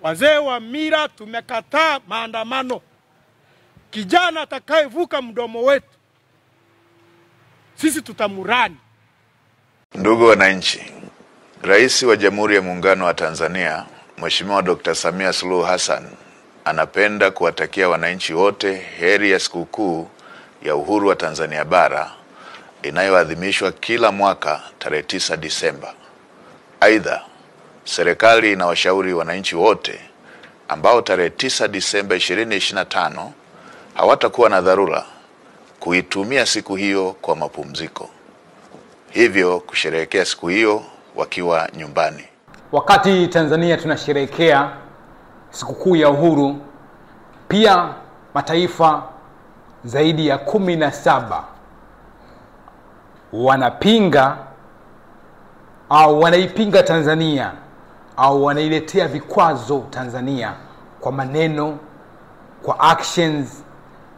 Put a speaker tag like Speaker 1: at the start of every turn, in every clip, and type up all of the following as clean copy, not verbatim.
Speaker 1: Wazee wa mila tumekataa maandamano. Kijana atakayevuka mdomo wetu, sisi tutamurani.
Speaker 2: Ndugu wananchi, Rais wa Jamhuri ya Muungano wa Tanzania, Mheshimiwa Dr. Samia Suluhu Hassan, anapenda kuwatakia wananchi wote heri ya sikukuu ya uhuru wa Tanzania bara inayoadhimishwa kila mwaka tarehe 9 Disemba. Aidha, serikali inawashauri wananchi wote ambao tarehe 9 Disemba 2025 hawatakuwa na dharura kuitumia siku hiyo kwa mapumziko, hivyo kusherehekea siku hiyo wakiwa nyumbani.
Speaker 3: Wakati Tanzania tunasherehekea sikukuu ya uhuru, pia mataifa zaidi ya 17 wanapinga au wanaipinga Tanzania au wanailetea vikwazo Tanzania kwa maneno, kwa actions,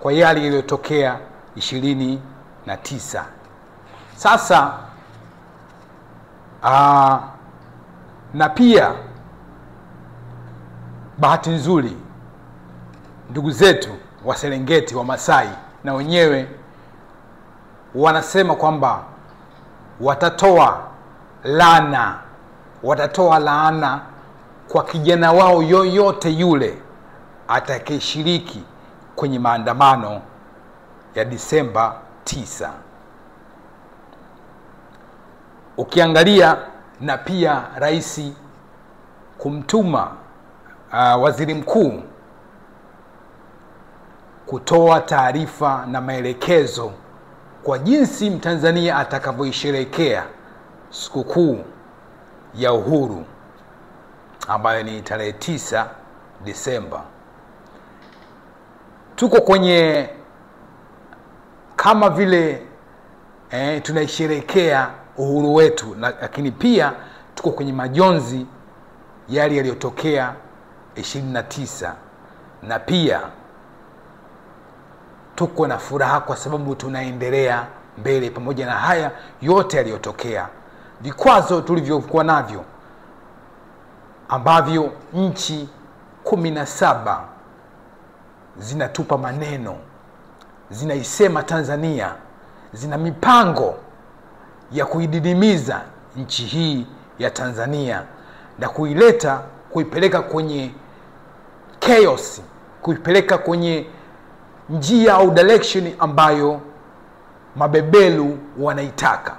Speaker 3: kwa yale yaliyotokea 29. Sasa na pia bahati nzuri ndugu zetu wa Serengeti, wa Masai, na wenyewe wanasema kwamba watatoa laana kwa kijana wao yoyote yule atakayeshiriki kwenye maandamano ya Disemba 9. Ukiangalia na pia rais kumtuma waziri mkuu kutoa taarifa na maelekezo kwa jinsi Mtanzania atakavyoisherehekea sikukuu ya uhuru ambayo ni tarehe 9 Disemba. Tuko kwenye kama vile tunaisherehekea uhuru wetu, lakini pia tuko kwenye majonzi yale yaliyotokea 29, na pia tuko na furaha kwa sababu tunaendelea mbele pamoja na haya yote yaliyotokea. Vikwazo tulivyokuwa navyo ambavyo nchi 17 zinatupa maneno, zinaisema Tanzania, zina mipango ya kuididimiza nchi hii ya Tanzania na kuipeleka kwenye chaos, kuipeleka kwenye njia au direction ambayo mabebelu wanaitaka.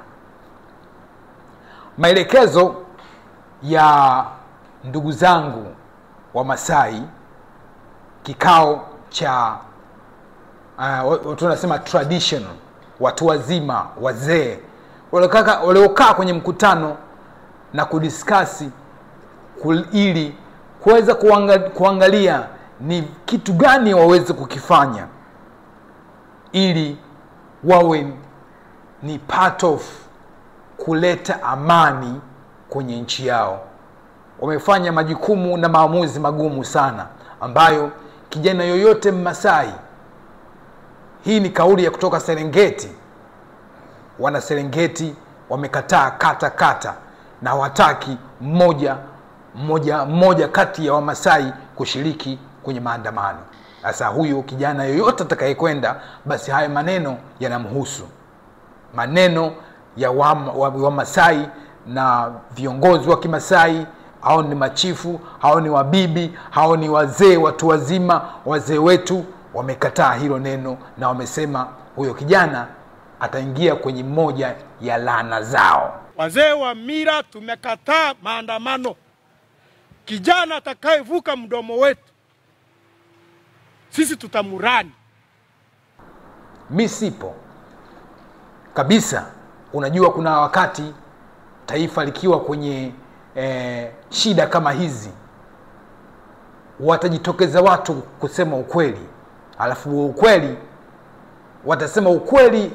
Speaker 3: Maelekezo ya ndugu zangu wa Masai, kikao cha tunasema traditional, watu wazima, wazee waliokaa kwenye mkutano na kudiskasi ili kuweza kuangalia ni kitu gani waweze kukifanya ili wawe ni part of kuleta amani kwenye nchi yao. Wamefanya majukumu na maamuzi magumu sana ambayo kijana yoyote Mmasai, hii ni kauli ya kutoka Serengeti, wana Serengeti wamekataa kata na hawataki mmoja kati ya Wamasai kushiriki kwenye maandamano. Sasa huyo kijana yoyote atakayekwenda, basi haya maneno yanamhusu. Maneno ya Wamasai na viongozi wa Kimasai, hao ni machifu, hao ni wabibi, hao ni wazee, watu wazima, wazee wetu wamekataa hilo neno na wamesema huyo kijana ataingia kwenye moja ya laana zao.
Speaker 1: Wazee wa mila tumekataa maandamano. Kijana atakayevuka mdomo wetu, sisi tutamurani.
Speaker 3: Mimi sipo kabisa. Unajua kuna wakati taifa likiwa kwenye shida kama hizi, watajitokeza watu kusema ukweli, alafu ukweli watasema ukweli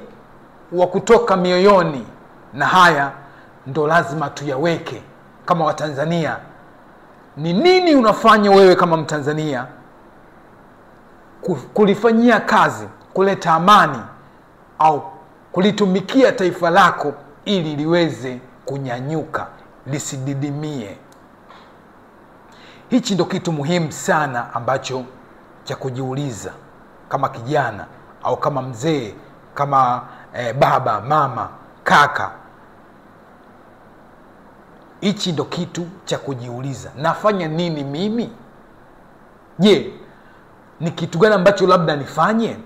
Speaker 3: wa kutoka mioyoni, na haya ndo lazima tuyaweke kama Watanzania. Ni nini unafanya wewe kama Mtanzania kulifanyia kazi, kuleta amani au kulitumikia taifa lako ili liweze kunyanyuka, lisididimie. Hichi ndo kitu muhimu sana ambacho cha kujiuliza kama kijana au kama mzee, kama baba, mama, kaka. Hichi ndo kitu cha kujiuliza. Nafanya nini mimi? Je, ni kitu gani ambacho labda nifanye?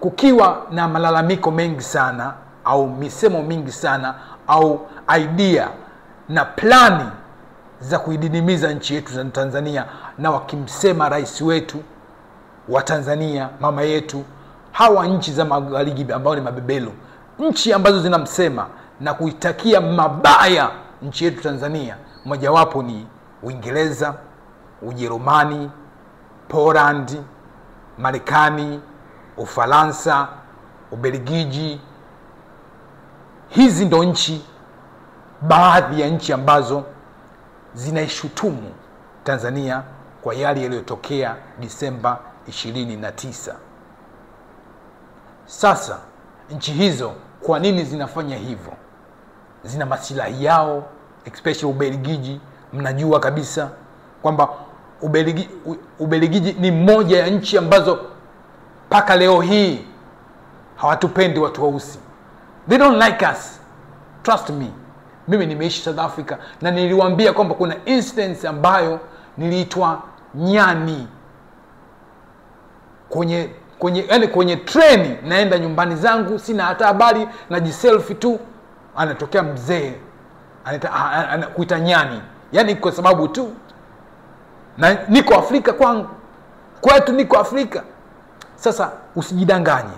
Speaker 3: Kukiwa na malalamiko mengi sana au misemo mingi sana au idea na plani za kuididimiza nchi yetu za Tanzania, na wakimsema rais wetu wa Tanzania, mama yetu, hawa nchi za magharibi ambao ni mabebelo, nchi ambazo zinamsema na kuitakia mabaya nchi yetu Tanzania, mojawapo ni Uingereza, Ujerumani, Poland, Marekani, Ufaransa, Ubelgiji. Hizi ndo nchi, baadhi ya nchi ambazo zinaishutumu Tanzania kwa yale yaliyotokea Disemba 29. Sasa nchi hizo kwa nini zinafanya hivyo? Zina maslahi yao, especially Ubelgiji. Mnajua kabisa kwamba Ubelgiji ni moja ya nchi ambazo paka leo hii hawatupendi watu weusi. They don't like us. Trust me. Mimi nimeishi South Africa na niliwaambia kwamba kuna instance ambayo niliitwa nyani kwenye treni, naenda nyumbani zangu, sina hata habari, najiselfie tu, anatokea mzee anakuita nyani. Yani kwa sababu tu na niko Afrika kwetu niko Afrika. Sasa usijidanganye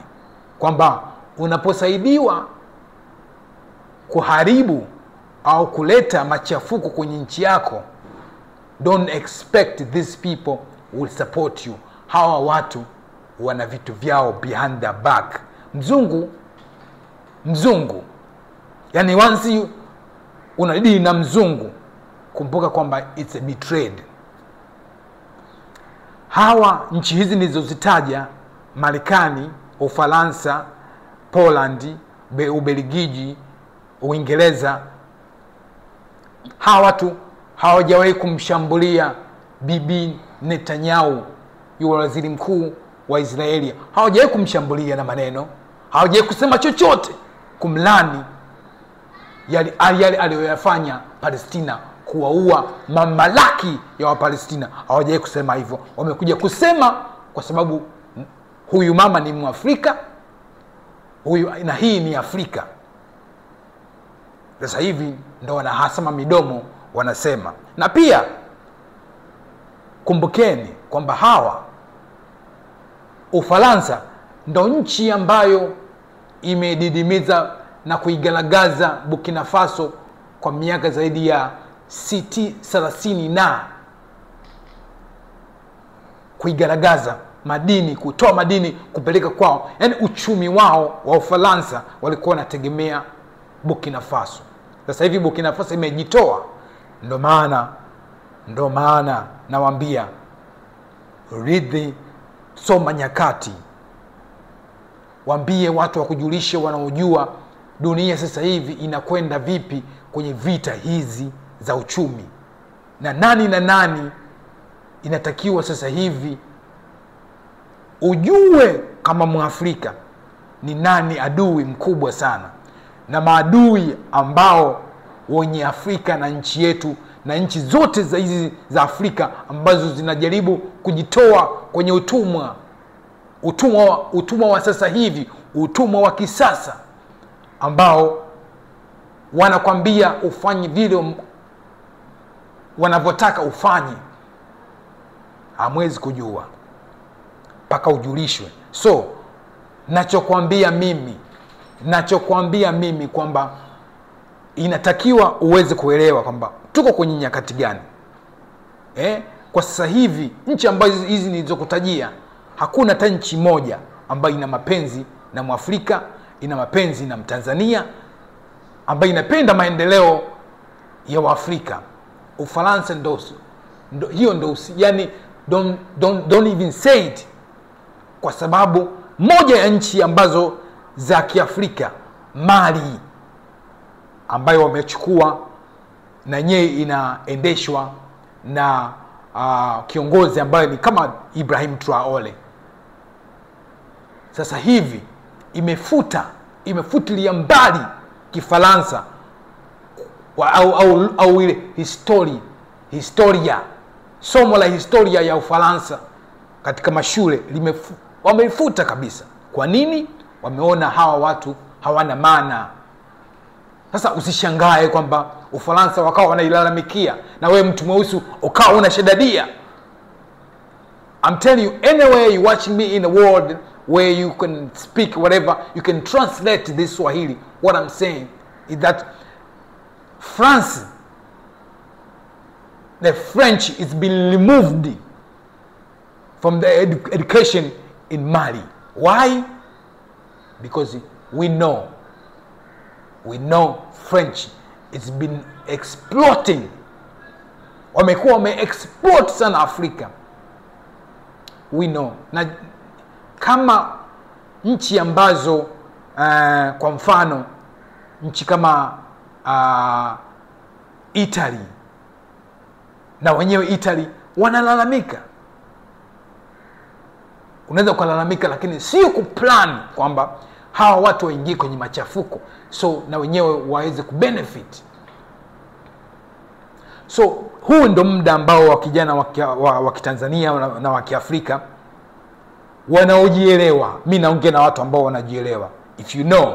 Speaker 3: kwamba unaposaidiwa kuharibu au kuleta machafuko kwenye nchi yako, don't expect these people will support you. Hawa watu wana vitu vyao behind the back. Mzungu yani once unadili na mzungu, kumbuka kwamba it's a betrayed. Hawa nchi hizi nilizozitaja, Marekani, Ufaransa, Poland, Ubelgiji, Uingereza, hawa watu hawajawahi kumshambulia Bibi Netanyahu, yule waziri mkuu wa Israeli. Hawajawahi kumshambulia na maneno, hawajawahi kusema chochote kumlani yale aliyoyafanya Palestina, kuwaua mamalaki ya Wapalestina. Hawajawahi kusema hivyo. Wamekuja kusema kwa sababu huyu mama ni Mwafrika, huyu na hii ni Afrika. Sasa hivi ndo wanahasama midomo wanasema. Na pia kumbukeni kwamba hawa Ufaransa ndo nchi ambayo imedidimiza na kuigalagaza Burkina Faso kwa miaka zaidi ya 30 na kuigalagaza madini, kutoa madini kupeleka kwao. Yani uchumi wao wa Ufaransa walikuwa wanategemea Burkina Faso. Sasa hivi Burkina Faso imejitoa. Ndo maana nawaambia soma nyakati, waambie watu wakujulishe wanaojua dunia sasa hivi inakwenda vipi kwenye vita hizi za uchumi, na nani inatakiwa sasa hivi ujue kama Mwafrika ni nani adui mkubwa sana, na maadui ambao wenye Afrika na nchi yetu na nchi zote za hizi za Afrika ambazo zinajaribu kujitoa kwenye utumwa wa sasa hivi, utumwa wa kisasa ambao wanakwambia ufanye vile wanavyotaka ufanye. Hamwezi kujua mpaka ujulishwe. So nachokwambia mimi kwamba inatakiwa uweze kuelewa kwamba tuko kwenye nyakati gani. Kwa sasa hivi nchi ambazo hizi nilizokutajia, hakuna hata nchi moja ambayo ina mapenzi na Mwafrika, ina mapenzi na Mtanzania, ambayo inapenda maendeleo ya Waafrika. Ufaransa ndo yani don't even say it, kwa sababu moja ya nchi ambazo za Kiafrika, Mali, ambayo wamechukua na yenyewe inaendeshwa na kiongozi ambaye ni kama Ibrahim Traore. Sasa hivi imefutilia mbali Kifaransa au ile historia, somo la historia ya Ufaransa katika mashule wameifuta kabisa. Kwa nini? Wameona hawa watu hawana maana. Sasa usishangae kwamba Ufaransa wakawa wanailalamikia na wewe mtu mweusi ukawa unashadadia. I'm telling you, anywhere you watching me in the world where you can speak whatever, you can translate this Swahili. What I'm saying is that France, the French is being removed from the education in Mali. Why? Because we know French it's been exploiting. Wamekuwa wame-exploit sana Afrika. We know. Na kama nchi ambazo kwa mfano nchi kama Italy, na wenyewe Italy wanalalamika. Unaweza kulalamika lakini sio kuplan kwamba hawa watu waingie kwenye machafuko so na wenyewe waweze kubenefit. So huu ndo muda ambao wa kijana wa Kitanzania na wa Kiafrika wanaojielewa. Mimi naongea na watu ambao wanajielewa. If you know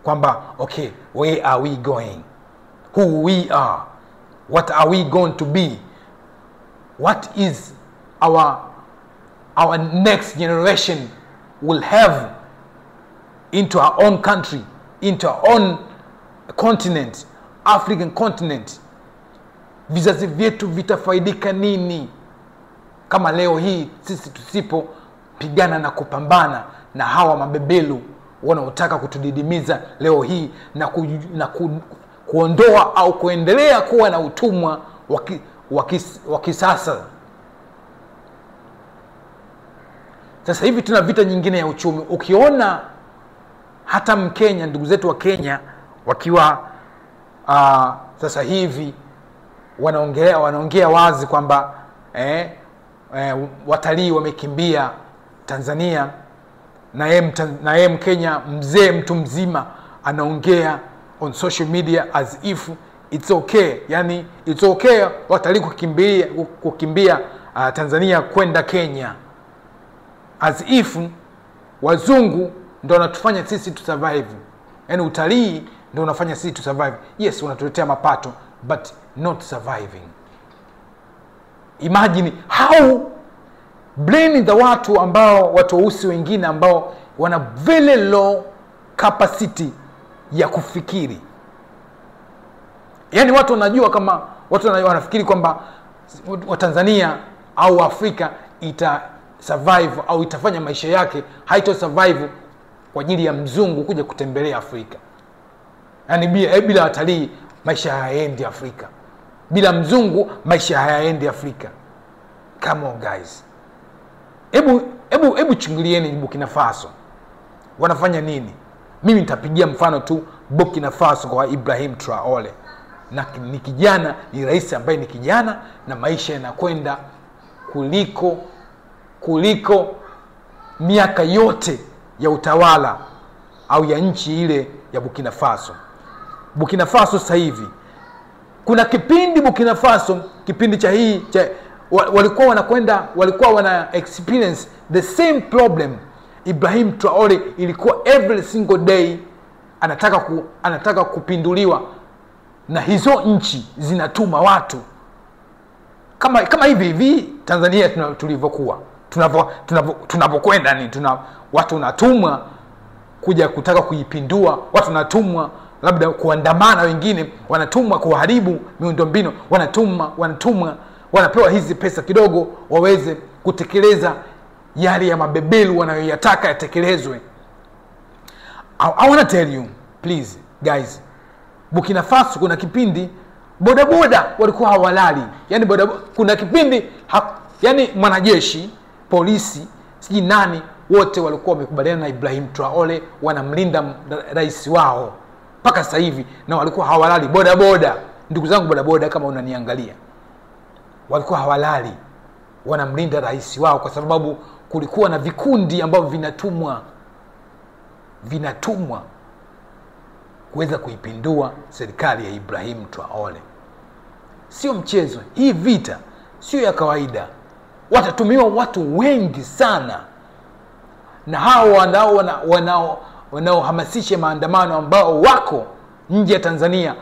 Speaker 3: kwamba okay, where are we going, who we are, what are we going to be, what is our next generation will have into our own country, into our own continent, African continent. Vizazi vyetu vitafaidika nini kama leo hii sisi tusipopigana na kupambana na hawa mabebelu wanaotaka kutudidimiza leo hii na kuondoa au kuendelea kuwa na utumwa wa kisasa. Sasa hivi tuna vita nyingine ya uchumi. Ukiona hata Mkenya, ndugu zetu wa Kenya wakiwa sasa hivi wanaongea wazi kwamba watalii wamekimbia Tanzania, na yeye Mkenya mzee, mtu mzima, anaongea on social media as if it's okay. Yani it's okay watalii kukimbia Tanzania kwenda Kenya, as if wazungu ndio wanatufanya sisi to survive. Yani utalii ndio unafanya sisi to survive. Yes, unatuletea mapato but not surviving. Imagine how brain the watu ambao watu weusi wengine ambao wana very low capacity ya kufikiri. Yani watu wanajua kama watu wanafikiri kwamba Watanzania au Afrika ita survive au itafanya maisha yake haito survive kwa ajili ya mzungu kuja kutembelea Afrika. Yani bila watalii maisha hayaendi Afrika. Bila mzungu maisha hayaendi Afrika. Come on guys. Ebu chungulieni Burkina Faso. Wanafanya nini? Mimi nitapigia mfano tu Burkina Faso kwa Ibrahim Traore. Na ni kijana, ni rais ambaye ni kijana na maisha yanakwenda kuliko miaka yote ya utawala au ya nchi ile ya Burkina Faso. Burkina Faso sasa hivi kuna kipindi Burkina Faso, kipindi cha walikuwa wana experience the same problem. Ibrahim Traore ilikuwa every single day anataka kupinduliwa, na hizo nchi zinatuma watu kama hivi Tanzania tulivyokuwa tunapokwenda ni watu wanatumwa kuja kutaka kuipindua, watu wanatumwa labda kuandamana, wengine wanatumwa kuharibu miundombinu, wanatumwa wanapewa hizi pesa kidogo waweze kutekeleza yale ya mabebelu wanayoyataka yatekelezwe. I want to tell you please guys, Burkina Faso kuna kipindi bodaboda walikuwa hawalali. Yani kuna kipindi yani mwanajeshi, polisi, siji nani, wote walikuwa wamekubaliana na Ibrahim Traore, wanamlinda rais wao mpaka sasa hivi, na walikuwa hawalali bodaboda. Ndugu zangu bodaboda, kama unaniangalia, walikuwa hawalali wanamlinda rais wao, kwa sababu kulikuwa na vikundi ambavyo vinatumwa kuweza kuipindua serikali ya Ibrahim Traore. Sio mchezo, hii vita sio ya kawaida. Watatumiwa watu wengi sana, na hao wanaohamasisha maandamano ambao wako nje ya Tanzania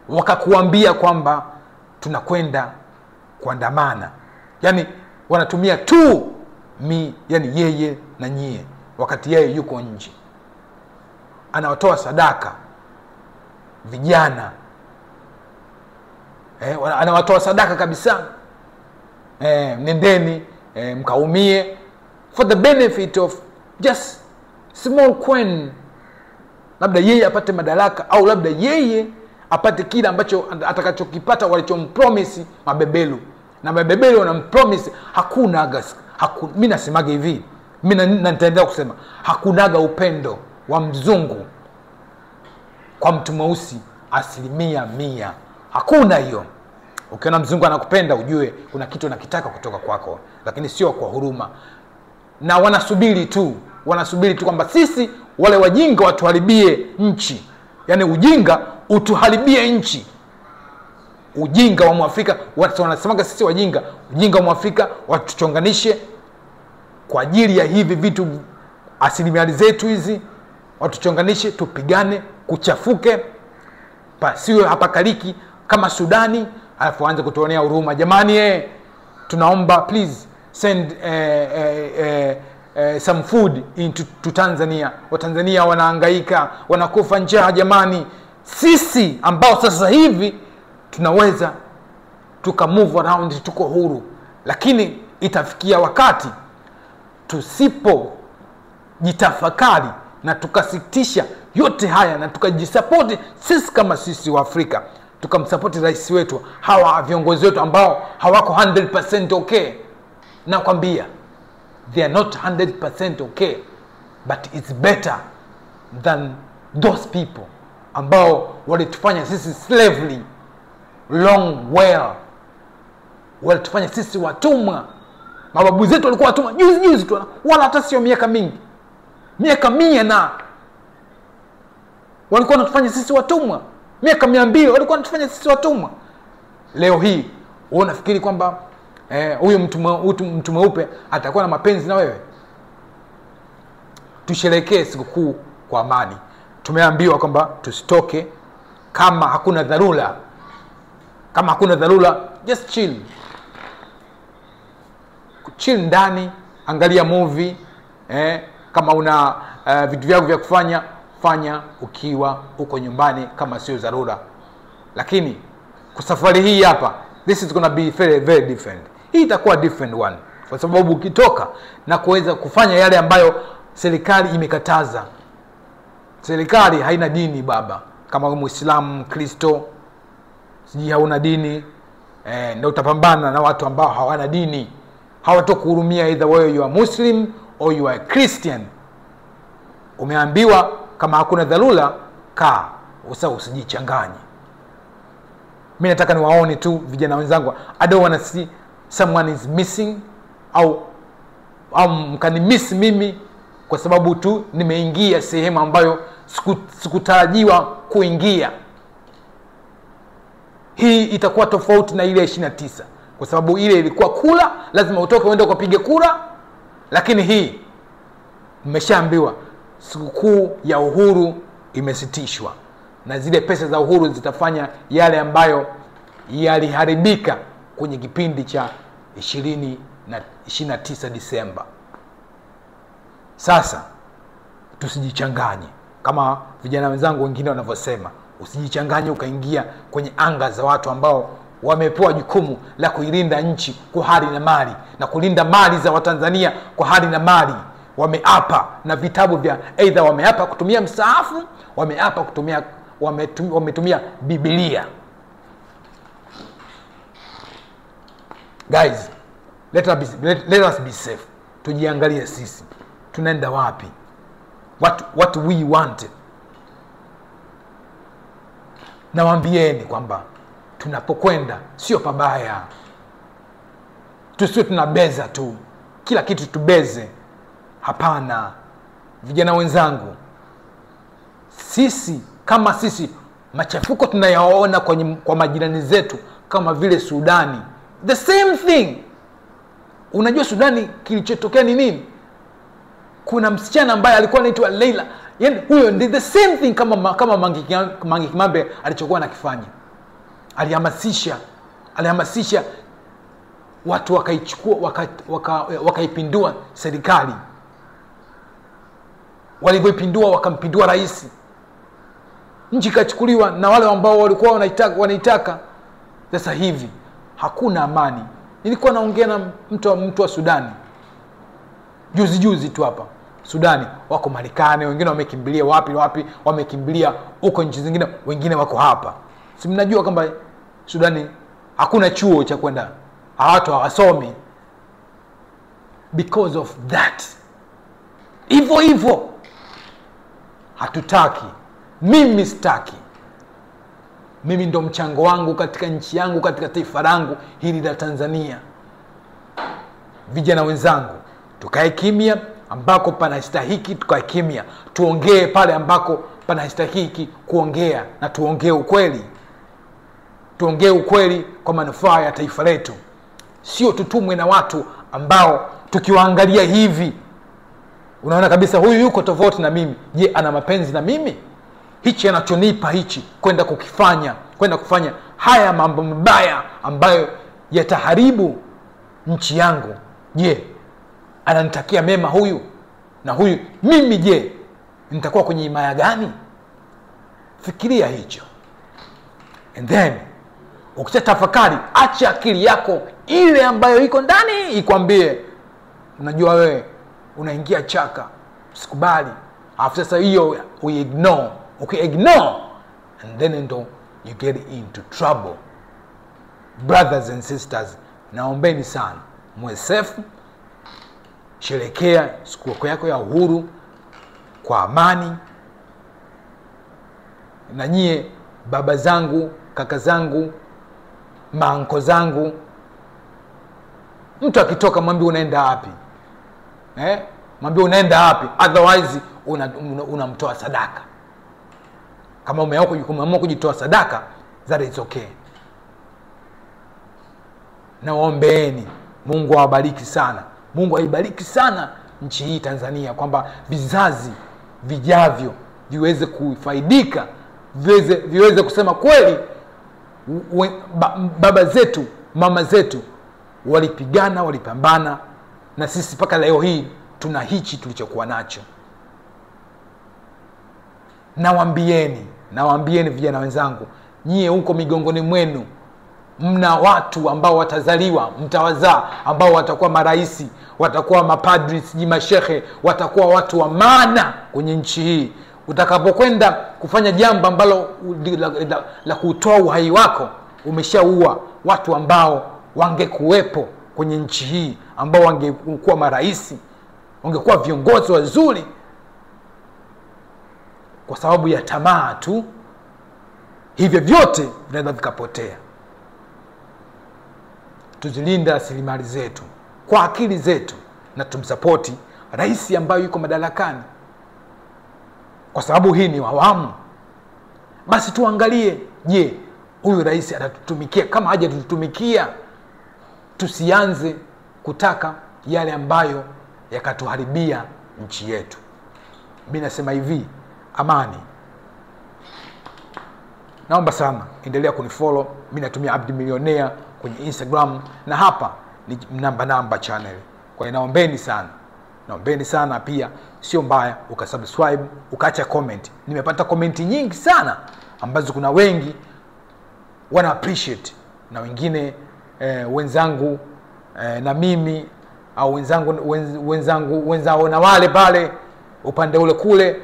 Speaker 3: wakakuambia kwamba tunakwenda kuandamana, yani wanatumia tu yani yeye na nyie, wakati yeye yuko nje anawatoa sadaka vijana, anawatoa sadaka kabisa, nendeni mkaumie for the benefit of just small coin, labda yeye apate madaraka, au labda yeye apate kile ambacho atakachokipata walichompromise mabebelu. Na mabebelu wanampromise mimi nasemaga hivi, mimi nitaendelea kusema hakunaga upendo wa mzungu kwa mtu mweusi 100%. Hakuna hiyo. Ukiona mzungu anakupenda ujue kuna kitu anakitaka kutoka kwako, lakini sio kwa huruma. Na wanasubiri tu kwamba sisi wale wajinga watuharibie nchi. Yani ujinga utuharibie nchi. Ujinga wa Mwafrika, watu wanasemaga sisi wajinga, ujinga wa Mwafrika watuchonganishe kwa ajili ya hivi vitu, asilimali zetu hizi, watuchonganishe, tupigane, kuchafuke, pasiwe hapakaliki kama Sudani, alafu anze kutuonea huruma. Jamani, tunaomba please send some food into Tanzania. Watanzania wanahangaika, wanakufa njaa jamani. Sisi ambao sasa hivi tunaweza tuka move around, tuko huru, lakini itafikia wakati tusipo jitafakari na tukasitisha yote haya na tukajisupport sisi kama sisi wa Afrika, tukamsupport rais wetu, hawa viongozi wetu ambao hawako 100% okay. Na kwambia they are not 100% okay, but it's better than those people ambao walitufanya sisi slavery long well, walitufanya sisi watumwa. Mababu zetu walikuwa watumwa juzi tu, wala hata sio miaka mingi, miaka 100 na walikuwa wanatufanya sisi watumwa. Miaka 200 walikuwa wanatufanya sisi watumwa. Leo hii unafikiri kwamba huyu mtu mweupe atakuwa na mapenzi na wewe? Tusherekee sikukuu kwa amani. Tumeambiwa kwamba tusitoke kama hakuna dharura. Kama hakuna dharura, just chill ndani, angalia movie, kama una vitu vyako vya kufanya, fanya ukiwa uko nyumbani kama sio dharura. Lakini kwa safari hii hapa, this is gonna be very very different. Hii itakuwa different one, kwa sababu ukitoka na kuweza kufanya yale ambayo serikali imekataza. Serikali haina dini baba. Kama Muislamu, Kristo, siji hauna dini, ndio utapambana na watu ambao hawana dini. Hawatokuhurumia, either wewe you are Muslim or you are Christian. Umeambiwa kama hakuna dharura, usijichanganye. Mimi nataka niwaone tu vijana wenzangu. I don't want to see someone is missing au mkanimiss mimi kwa sababu tu nimeingia sehemu ambayo sikutarajiwa kuingia. Hii itakuwa tofauti na ile 29, kwa sababu ile ilikuwa kula, lazima utoke uende ukapige kura. Lakini hii mmeshaambiwa sikukuu ya uhuru imesitishwa, na zile pesa za uhuru zitafanya yale ambayo yaliharibika kwenye kipindi cha 29 Disemba. Sasa tusijichanganye kama vijana wenzangu wengine wanavyosema. Usijichanganye ukaingia kwenye anga za watu ambao wamepewa jukumu la kuilinda nchi kwa hali na mali, na kulinda mali za Watanzania kwa hali na mali. Wameapa na vitabu vya, either wameapa kutumia msaafu, wameapa wametumia Biblia. Guys, let us be safe. Tujiangalie sisi tunaenda wapi, what we want. Nawaambieni kwamba tunapokwenda sio pabaya. tusiwe tunabeza tu kila kitu tubeze. Hapana vijana wenzangu, sisi kama sisi machafuko tunayaona kwa majirani zetu kama vile Sudani, the same thing. Unajua Sudani kilichotokea ni nini? Kuna msichana ambaye alikuwa anaitwa Leila, yani huyo ndi the same thing kama Mange Kimambe alichokuwa anakifanya. Alihamasisha watu wakaichukua wakaipindua serikali. Walivyoipindua wakampindua rais, nchi ikachukuliwa na wale ambao walikuwa wanaitaka. Sasa hivi hakuna amani. Nilikuwa naongea na mtu wa Sudani juzi tu hapa. Sudani wako Marekani, wengine wamekimbilia wapi wamekimbilia huko nchi zingine, wengine wako hapa. Si mnajua kwamba Sudani hakuna chuo cha kwenda, watu hawasomi because of that. Hivyo hatutaki. Mimi sitaki. Mimi ndo mchango wangu katika nchi yangu, katika taifa langu hili la Tanzania. Vijana wenzangu, tukae kimya ambako panastahiki, tukae kimya. Tuongee pale ambako panastahiki kuongea, na tuongee ukweli. Tuongee ukweli kwa manufaa ya taifa letu. Sio tutumwe na watu ambao tukiwaangalia hivi unaona kabisa huyu yuko tofauti na mimi. Je, ana mapenzi na mimi? Hichi anachonipa hichi kwenda kufanya haya mambo mabaya ambayo yataharibu nchi yangu, je, ananitakia mema huyu? Na huyu mimi, je, nitakuwa kwenye himaya gani? Fikiria hicho. And then ukishatafakari, acha akili yako ile ambayo iko ndani ikwambie, unajua wewe unaingia chaka, usikubali. Alafu sasa hiyo uignore. Ignore, and then ndo you get into trouble. Brothers and sisters, naombeni sana muwe safe. Sherehekea siku yako ya uhuru kwa amani. Na nyie baba zangu, kaka zangu, maanko zangu, mtu akitoka mwambie unaenda wapi. Mwambie unaenda wapi, otherwise unamtoa sadaka. Kama umeamua kujitoa sadaka, that is okay. Na waombeeni Mungu awabariki sana. Mungu aibariki sana nchi hii Tanzania, kwamba vizazi vijavyo viweze kufaidika, viweze kusema kweli baba zetu, mama zetu walipigana, walipambana, na sisi mpaka leo hii tuna hichi tulichokuwa nacho. Nawaambieni vijana wenzangu, nyie huko migongoni mwenu mna watu ambao watazaliwa, mtawazaa, ambao watakuwa maraisi, watakuwa mapadri, mashehe, watakuwa watu wa maana kwenye nchi hii. Utakapokwenda kufanya jambo ambalo la kutoa uhai wako, umeshaua watu ambao wangekuwepo kwenye nchi hii, ambao wangekuwa maraisi, wangekuwa viongozi wazuri. Kwa sababu ya tamaa tu, hivyo vyote vinaweza vikapotea. Tuzilinde rasilimali zetu kwa akili zetu, na tumsapoti rais ambaye yuko madarakani, kwa sababu hii ni awamu. Basi tuangalie, je, huyu rais atatutumikia? Kama haja tututumikia, tusianze kutaka yale ambayo yakatuharibia nchi yetu. Mimi nasema hivi, amani. Naomba sana endelea kunifollow. Mimi natumia Abdi Millionaire kwenye Instagram, na hapa ni namba channel. Kwa hiyo naombeni sana pia, sio mbaya ukasubscribe, ukaacha comment. Nimepata comment nyingi sana ambazo kuna wengi wana appreciate, na wengine wenzangu na mimi, au wenzao na wale pale upande ule kule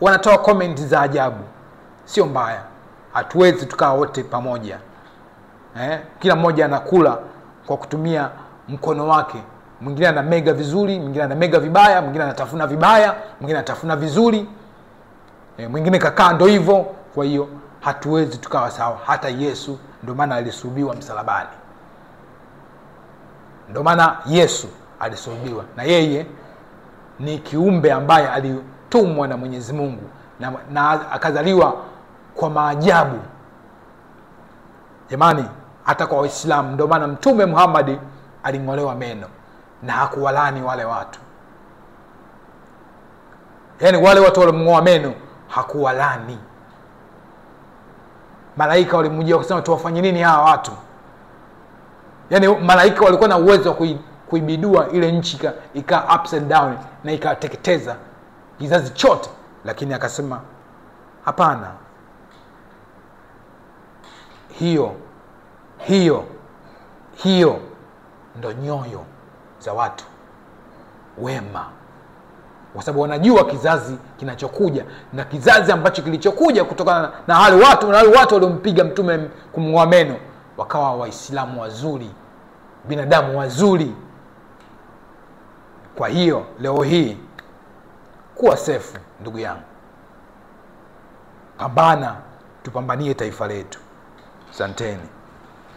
Speaker 3: wanatoa comment za ajabu. Sio mbaya, hatuwezi tukaa wote pamoja. Kila mmoja anakula kwa kutumia mkono wake. Mwingine ana mega vizuri, mwingine ana mega vibaya, mwingine anatafuna vibaya, mwingine anatafuna vizuri, mwingine kakaa ndo hivyo. Kwa hiyo hatuwezi tukawa sawa. Hata Yesu ndio maana alisulubiwa msalabani. Ndio maana Yesu alisulubiwa, na yeye ni kiumbe ambaye alitumwa na Mwenyezi Mungu na akazaliwa kwa maajabu. Jamani, hata kwa Waislamu ndio maana Mtume Muhammad aling'olewa meno na hakuwalani wale watu. Yaani wale watu walimng'oa meno hakuwalani. Malaika walimjia wakasema tuwafanye nini hawa watu? Yaani malaika walikuwa na uwezo wa kuibidua ile nchi ika upside down na ikateketeza kizazi chote, lakini akasema hapana. Hiyo ndo nyoyo za watu wema, kwa sababu wanajua kizazi kinachokuja na kizazi ambacho kilichokuja kutokana na wale watu waliompiga Mtume kumng'oa meno wakawa Waislamu wazuri, binadamu wazuri. Kwa hiyo leo hii kuwa safe ndugu yangu, pambana, tupambanie taifa letu. Asanteni.